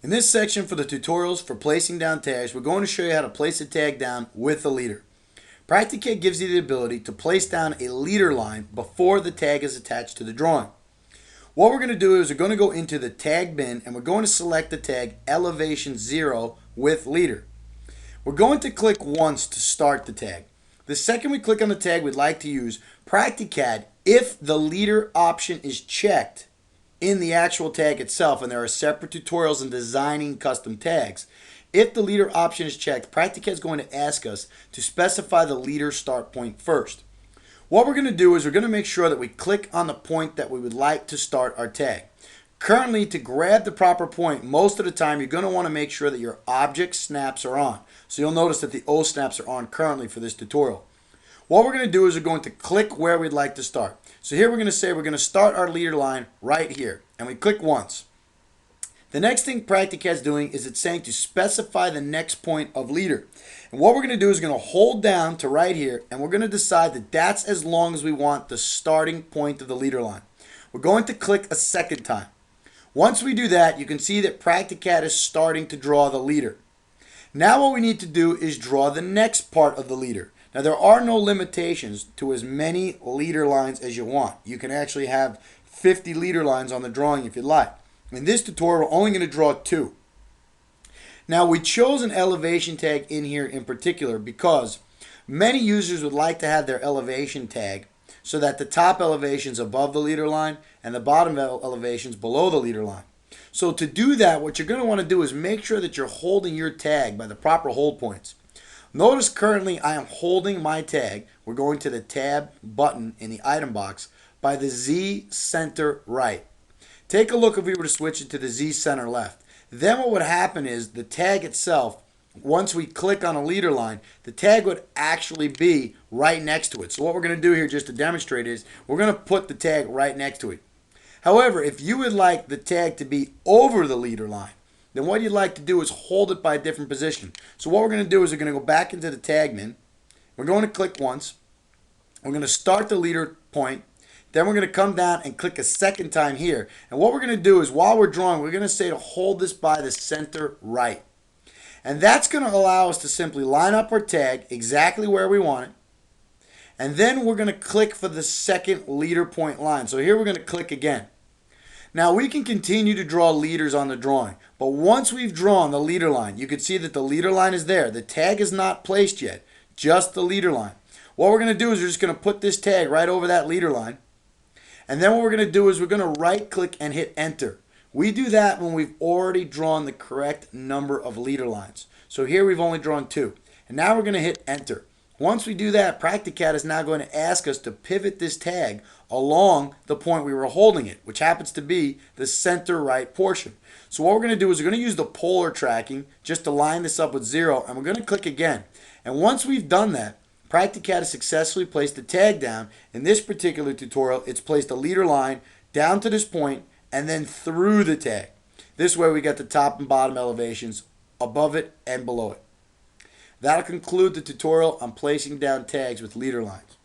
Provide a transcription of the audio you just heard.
In this section for the tutorials for placing down tags, we're going to show you how to place a tag down with a leader. PractiCAD gives you the ability to place down a leader line before the tag is attached to the drawing. What we're going to do is we're going to go into the tag bin and we're going to select the tag Elevation 0 with leader. We're going to click once to start the tag. The second we click on the tag, we'd like to use PractiCAD if the leader option is checked in the actual tag itself, and there are separate tutorials in designing custom tags. If the leader option is checked, PractiCAD is going to ask us to specify the leader start point first. What we're going to do is we're going to make sure that we click on the point that we would like to start our tag. Currently, to grab the proper point, most of the time you're going to want to make sure that your object snaps are on. So you'll notice that the O snaps are on currently for this tutorial. What we're going to do is we're going to click where we'd like to start. So here we're going to say we're going to start our leader line right here. And we click once. The next thing PractiCAD is doing is it's saying to specify the next point of leader. And what we're going to do is we're going to hold down to right here, and we're going to decide that that's as long as we want the starting point of the leader line. We're going to click a second time. Once we do that, you can see that PractiCAD is starting to draw the leader. Now what we need to do is draw the next part of the leader. Now there are no limitations to as many leader lines as you want. You can actually have 50 leader lines on the drawing if you'd like. In this tutorial, we're only going to draw 2. Now we chose an elevation tag in here in particular because many users would like to have their elevation tag so that the top elevation is above the leader line and the bottom elevation is below the leader line. So to do that, what you're going to want to do is make sure that you're holding your tag by the proper hold points. Notice currently I am holding my tag. We're going to the tab button in the item box by the Z center right. Take a look if we were to switch it to the Z center left. Then what would happen is the tag itself, once we click on a leader line, the tag would actually be right next to it. So what we're going to do here just to demonstrate is we're going to put the tag right next to it. However, if you would like the tag to be over the leader line, then what you'd like to do is hold it by a different position. So what we're going to do is we're going to go back into the tag bin. We're going to click once. We're going to start the leader point. Then we're going to come down and click a second time here. And what we're going to do is while we're drawing, we're going to say to hold this by the center right. And that's going to allow us to simply line up our tag exactly where we want it. And then we're going to click for the second leader point line. So here we're going to click again. Now we can continue to draw leaders on the drawing, but once we've drawn the leader line, you can see that the leader line is there. The tag is not placed yet, just the leader line. What we're going to do is we're just going to put this tag right over that leader line. And then what we're going to do is we're going to right click and hit enter. We do that when we've already drawn the correct number of leader lines. So here we've only drawn 2. And now we're going to hit enter. Once we do that, PractiCAD is now going to ask us to pivot this tag along the point we were holding it, which happens to be the center right portion. So what we're going to do is we're going to use the polar tracking just to line this up with 0, and we're going to click again. And once we've done that, PractiCAD has successfully placed the tag down. In this particular tutorial, it's placed a leader line down to this point and then through the tag. This way we got the top and bottom elevations above it and below it. That'll conclude the tutorial on placing down tags with leader lines.